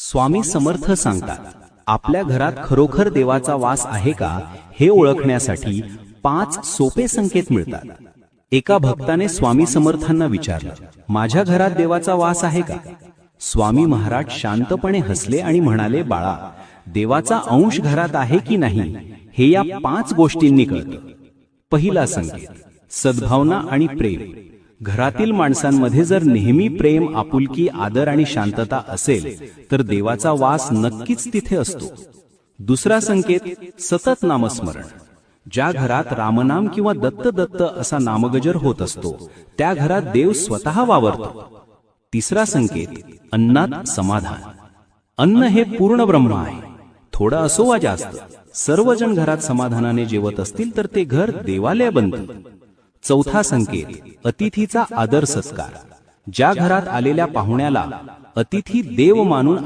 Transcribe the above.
स्वामी समर्थ सांगतात, आपल्या घरात खरोखर देवाचा वास आहे का हे ओळखण्यासाठी 5 सोपे संकेत मिळतात. एका भक्ताने स्वामी समर्थांना विचारलं, माझ्या घरात देवाचा वास आहे का? स्वामी महाराज शांतपणे हसले आणि म्हणाले, बाळा, देवाचा अंश घरात आहे की नाही हे या 5 गोष्टींनी कळतं. पहिला संकेत, सद्भावना आणि प्रेम. घरातील माणसांमध्ये जर नेहमी प्रेम, आपुलकी, आदर आणि शांतता असेल तर देवाचा वास नक्कीच तिथे असतो. दुसरा संकेत, सतत नामस्मरण. ज्या घरात रामनाम किंवा दत्त दत्त असा नामगजर होत असतो त्या घरात देव स्वतः वावरतो. तिसरा संकेत, अन्नात समाधान. अन्न हे पूर्ण ब्रह्म आहे. थोडं असो वा जास्त, सर्वजण घरात समाधानाने जेवत असतील तर ते घर देवालय बनतं. चौथा संकेत, अतिथीचा आदर सत्कार. ज्या घरात आलेल्या पाहुण्याला अतिथी देव मानून